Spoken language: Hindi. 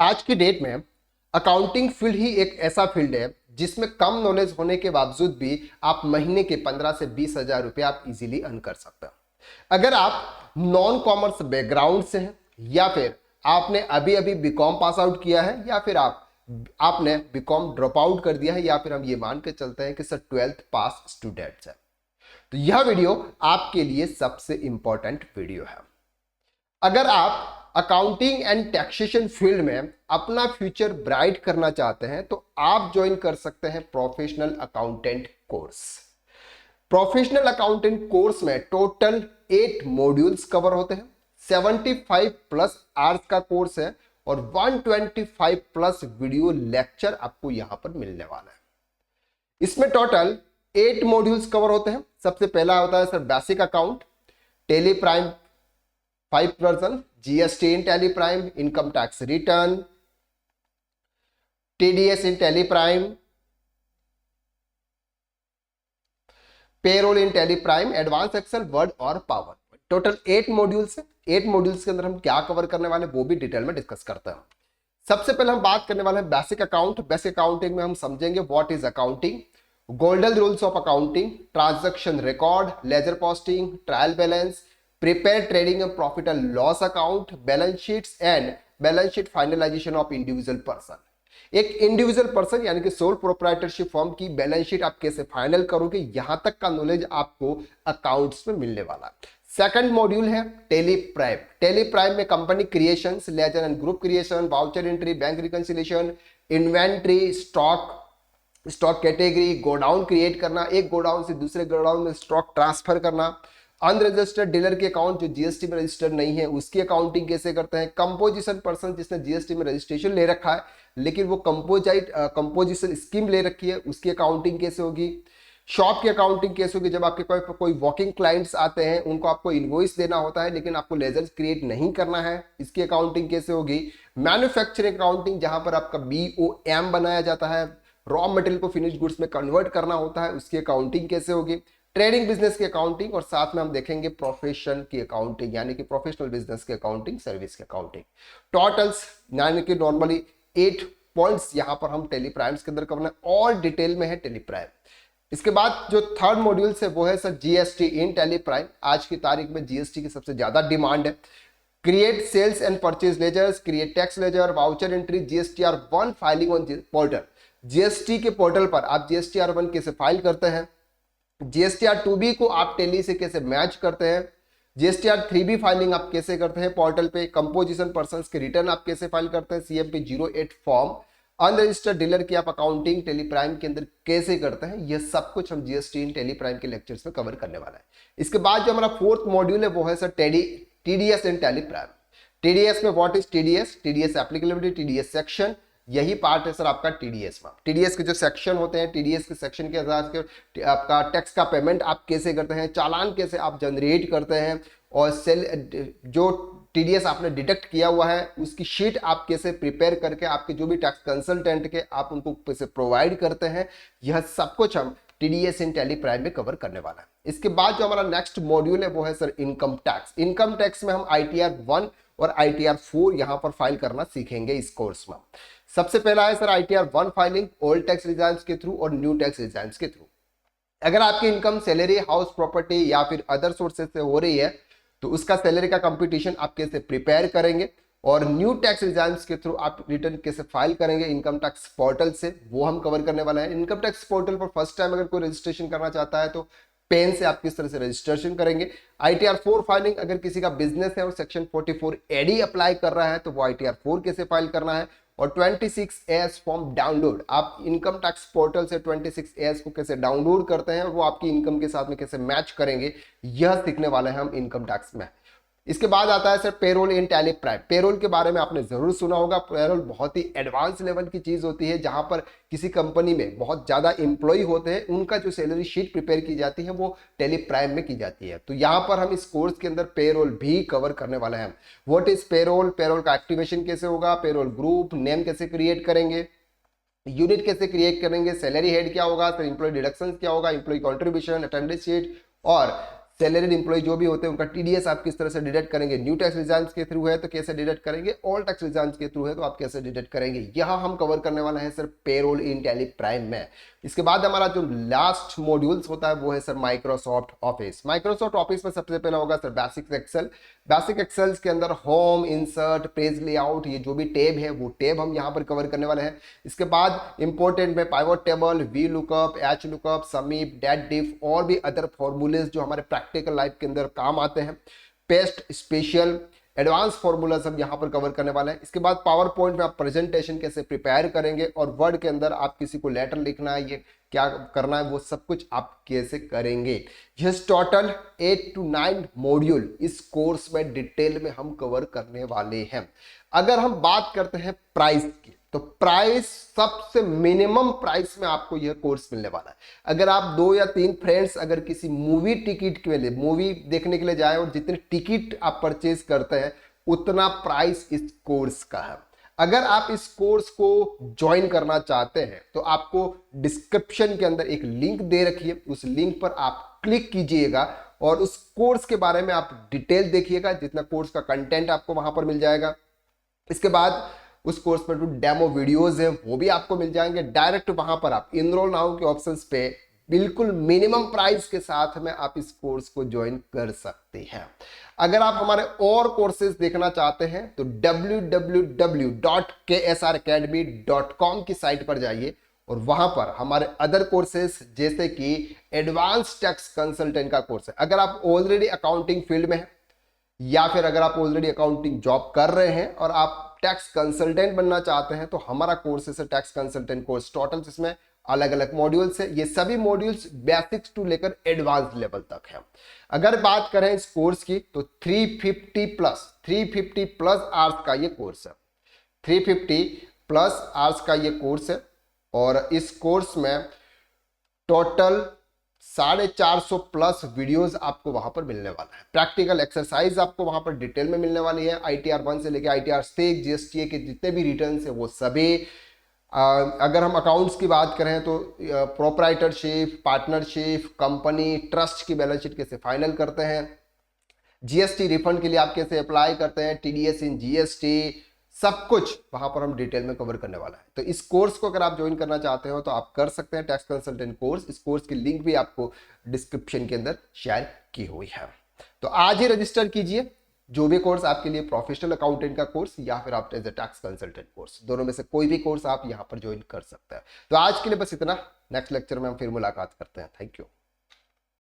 आज की डेट में अकाउंटिंग फील्ड ही एक ऐसा फील्ड है जिसमें कम नॉलेज होने के बावजूद भी आप महीने के 15 से 20 हजार रुपये आप इजीली अर्न कर सकते हो। अगर आप नॉन कॉमर्स बैकग्राउंड से हैं या फिर आपने अभी अभी बीकॉम पास आउट किया है या फिर आपने बीकॉम ड्रॉप आउट कर दिया है या फिर हम ये मान के चलते हैं कि सर 12th पास स्टूडेंट्स है, तो यह वीडियो आपके लिए सबसे इंपॉर्टेंट वीडियो है। अगर आप अकाउंटिंग एंड टैक्सेशन फील्ड में अपना फ्यूचर ब्राइट करना चाहते हैं तो आप ज्वाइन कर सकते हैं professional accountant course. Professional accountant course में टोटल 8 मॉड्यूल्स कवर होते हैं, 75 प्लस आवर्स का कोर्स है और 125 प्लस वीडियो लेक्चर आपको यहां पर मिलने वाला है। इसमें टोटल 8 मॉड्यूल्स कवर होते हैं। सबसे पहला होता है sir basic account, Tally Prime 5 version, GST in Tally Prime, income tax return, TDS in Tally Prime, payroll in Tally Prime, advance Excel, Word और पावर। टोटल 8 मॉड्यूल्स है। 8 मॉड्यूल्स के अंदर हम क्या कवर करने वाले वो भी डिटेल में डिस्कस करते हैं। सबसे पहले हम बात करने वाले हैं बेसिक अकाउंट। बेसिक अकाउंटिंग में हम समझेंगे what is accounting, golden rules of accounting, transaction record, ledger posting, trial balance, prepare trading and profit and loss account, balance sheets and balance sheet finalisation of individual person. एक इंडिविजुअल पर्सन यानी कि सोल प्रोप्राइटरशिप फर्म की बैलेंस शीट आप कैसे फाइनल करोगे, यहां तक का नॉलेज आपको अकाउंट्स में मिलने वाला है। सेकंड मॉड्यूल है टेली प्राइम। टेली प्राइम में company creations, ledger and group creation, voucher entry, bank reconciliation, inventory, stock category, godown create करना, एक गोडाउन से दूसरे गोडाउन में स्टॉक ट्रांसफर करना, अनरजिस्टर्ड डीलर के अकाउंट जो जीएसटी में रजिस्टर्ड नहीं है उसकी अकाउंटिंग कैसे करते हैं, कंपोजिशन पर्सन जिसने जीएसटी में रजिस्ट्रेशन ले रखा है लेकिन वो कंपोजिशन स्कीम ले रखी है उसकी अकाउंटिंग कैसे होगी, शॉप की अकाउंटिंग कैसे होगी जब आपके कोई वॉकिंग क्लाइंट्स आते हैं उनको आपको इनवॉइस देना होता है लेकिन आपको लेजर क्रिएट नहीं करना है, इसकी अकाउंटिंग कैसे होगी, मैन्युफैक्चरिंग अकाउंटिंग जहां पर आपका BOM बनाया जाता है, रॉ मटेरियल को फिनिश गुड्स में कन्वर्ट करना होता है उसकी अकाउंटिंग कैसे होगी, ट्रेडिंग बिजनेस की अकाउंटिंग और साथ में हम देखेंगे प्रोफेशन की अकाउंटिंग यानी कि प्रोफेशनल बिजनेस की अकाउंटिंग, सर्विस की अकाउंटिंग। टोटल्स यानी कि नॉर्मली 8 पॉइंट्स यहां पर हम टेली प्राइम्स के अंदर करना और डिटेल में है टेली प्राइम। इसके बाद जो थर्ड मॉड्यूल है वो है sir GST in Tally prime. आज की तारीख में जीएसटी की सबसे ज्यादा डिमांड है। Create sales and purchase ledgers, create tax ledger, voucher entry, GSTR1 filing on portal. GST के पोर्टल पर आप GSTR1 कैसे फाइल करते हैं, GSTR2B को आप टेली से कैसे मैच करते हैं, GSTR3B फाइलिंग आप कैसे करते हैं पोर्टल पे, कंपोजिशन पर्संस के रिटर्न आप कैसे फाइल करते हैं, CMP08 फॉर्म, अनरजिस्टर्ड डीलर की आप अकाउंटिंग टेली प्राइम के अंदर कैसे करते हैं, यह सब कुछ हम जीएसटी इन टेली प्राइम के लेक्चर्स में कवर करने वाला है। इसके बाद जो हमारा फोर्थ मॉड्यूल है वो है सर TDS इन टेली प्राइम। TDS में what is TDS applicability, TDS section, यही पार्ट है सर आपका TDS में। TDS के जो सेक्शन होते हैं, TDS के सेक्शन के आधार से आपका टैक्स का पेमेंट आप कैसे करते हैं, चालान कैसे आप जनरेट करते हैं और जो TDS आपने डिडक्ट किया हुआ है उसकी शीट आप कैसे प्रिपेयर करके आपके जो भी टैक्स कंसल्टेंट के आप उनको कैसे प्रोवाइड करते हैं, यह सब कुछ हम TDS इन टेली प्राइम में कवर करने वाला है। इसके बाद जो हमारा नेक्स्ट मॉड्यूल है वो है sir income tax. Income tax में हम ITR1 और ITR4 यहां पर फाइल करना सीखेंगे इस कोर्स में। सबसे पहला है sir ITR1 filing old tax returns के थ्रू और न्यू टैक्स रिटर्न्स के थ्रू। अगर आपकी इनकम सैलरी, हाउस प्रॉपर्टी या फिर अदर सोर्सेज से हो रही है तो उसका सैलरी का कंप्यूटेशन आप कैसे प्रिपेयर करेंगे और न्यू टैक्स रिटर्न्स के थ्रू आप रिटर्न कैसे फाइल करेंगे इनकम टैक्स पोर्टल से, वो हम कवर करने वाला है। इनकम टैक्स पोर्टल पर फर्स्ट टाइम अगर कोई रजिस्ट्रेशन करना चाहता है तो पेन से आप किस तरह से रजिस्ट्रेशन करेंगे। ITR4 फाइलिंग, अगर किसी का बिजनेस है और सेक्शन 44 AD अप्लाई कर रहा है तो वो ITR4 कैसे फाइल करना है और 26AS फॉर्म डाउनलोड, आप इनकम टैक्स पोर्टल से 26AS को कैसे डाउनलोड करते हैं और वो आपकी इनकम के साथ में कैसे मैच करेंगे, यह सीखने वाले हैं हम इनकम टैक्स में। इसके बाद आता है sir payroll in Tally Prime. Payroll के बारे में आपने जरूर सुना होगा। पेरोल बहुत ही एडवांस लेवल की चीज होती है जहां पर किसी कंपनी में बहुत ज्यादा एम्प्लॉय होते हैं, उनका जो सैलरी शीट प्रिपेयर की जाती है वो टेली प्राइम में की जाती है। तो यहां पर हम इस कोर्स के अंदर पेरोल भी कवर करने वाले हैं। व्हाट इज पेरोल, पेरोल का एक्टिवेशन कैसे होगा, पेरोल ग्रुप नेम कैसे क्रिएट करेंगे, यूनिट कैसे क्रिएट करेंगे, सैलरी हेड क्या होगा, तो एम्प्लॉय डिडक्शन क्या होगा, एम्प्लॉय कॉन्ट्रीब्यूशन, अटेंडेंस शीट और सैलरीड एम्प्लॉय जो भी होते हैं उनका टीडीएस आप किस तरह से डिडक्ट करेंगे, न्यू टैक्स रिटर्न्स के थ्रू है तो कैसे डिडक्ट करेंगे, ओल्ड टैक्स रिटर्न्स के थ्रू है तो आप कैसे डिडक्ट करेंगे, यह हम कवर करने वाला है सर पेरोल इन टैली प्राइम में। इसके बाद हमारा जो लास्ट मॉड्यूल्स होता है वो है sir Microsoft office. Microsoft office में सबसे पहला होगा सर बेसिक एक्सेल। बेसिक एक्सेल्स के अंदर होम, इंसर्ट, पेज लेआउट, ये जो भी टैब है वो टैब हम यहाँ पर कवर करने वाले हैं। इसके बाद इंपॉर्टेंट में pivot table, V lookup, H lookup, समीप, डेट डिफ और भी अदर फॉर्मूलेज जो हमारे प्रैक्टिकल लाइफ के अंदर काम आते हैं। पेस्ट, स्पेशल, एडवांस फॉर्मूलाज हम यहाँ पर कवर करने वाले हैं। इसके बाद पावर पॉइंट में आप प्रेजेंटेशन कैसे प्रिपेयर करेंगे और वर्ड के अंदर आप किसी को लेटर लिखना है, ये क्या करना है, वो सब कुछ आप कैसे करेंगे। यह टोटल 8 to 9 मॉड्यूल इस कोर्स में डिटेल में हम कवर करने वाले हैं। अगर हम बात करते हैं प्राइस की, तो प्राइस सबसे मिनिमम प्राइस में आपको यह कोर्स मिलने वाला है। अगर आप 2 या 3 फ्रेंड्स अगर किसी मूवी टिकट के लिए, मूवी देखने के लिए जाए और जितने टिकट आप परचेज करते हैं उतना प्राइस इस कोर्स का है। अगर आप इस कोर्स को ज्वाइन करना चाहते हैं तो आपको डिस्क्रिप्शन के अंदर एक लिंक दे रखी है, उस लिंक पर आप क्लिक कीजिएगा और उस कोर्स के बारे में आप डिटेल देखिएगा, जितना कोर्स का कंटेंट आपको वहां पर मिल जाएगा। इसके बाद उस कोर्स पर जो डेमो वीडियोस हैं वो भी आपको मिल जाएंगे। डायरेक्ट वहां पर आप इनरोल नाउ के ऑप्शंस पे बिल्कुल मिनिमम प्राइस के साथ में आप इस कोर्स को ज्वाइन कर सकते हैं। अगर आप हमारे और कोर्सेज देखना चाहते हैं तो www.ksracademy.com की साइट पर जाइए और वहां पर हमारे अदर कोर्सेज जैसे कि एडवांस टैक्स कंसल्टेंट का कोर्स है। अगर आप ऑलरेडी अकाउंटिंग फील्ड में हैं या फिर अगर आप ऑलरेडी अकाउंटिंग जॉब कर रहे हैं और आप टैक्स कंसल्टेंट बनना चाहते हैं तो हमारा कोर्स है टैक्स कंसल्टेंट कोर्स। टोटल इसमें अलग अलग मॉड्यूल्स है, ये सभी मॉड्यूल्स बेसिक्स टू लेकर एडवांस लेवल तक है। अगर बात करें इस कोर्स की तो 350 प्लस आवर्स का ये कोर्स है। 350 प्लस आवर्स का ये कोर्स है और इस कोर्स में टोटल 450 प्लस वीडियोस आपको वहां पर मिलने वाला है। प्रैक्टिकल एक्सरसाइज आपको वहां पर डिटेल में मिलने वाली है। ITR 1 से लेकर ITR 6, GSTA के जितने भी रिटर्न्स है वो सभी। अगर हम अकाउंट्स की बात करें तो प्रोप्राइटरशिप, पार्टनरशिप, कंपनी, ट्रस्ट की बैलेंस शीट कैसे फाइनल करते हैं, GST रिफंड के लिए आप कैसे अप्लाई करते हैं, TDS इन GST, सब कुछ वहां पर हम डिटेल में कवर करने वाला है। तो इस कोर्स को अगर आप ज्वाइन करना चाहते हो तो आप कर सकते हैं, टैक्स कंसल्टेंट कोर्स। इस कोर्स की लिंक भी आपको डिस्क्रिप्शन के अंदर शेयर की हुई है। तो आज ही रजिस्टर कीजिए जो भी कोर्स आपके लिए, प्रोफेशनल अकाउंटेंट का कोर्स या फिर आप as a tax consultant course, दोनों में से कोई भी कोर्स आप यहां पर ज्वाइन कर सकते हैं। तो आज के लिए बस इतना। नेक्स्ट लेक्चर में हम फिर मुलाकात करते हैं। Thank you.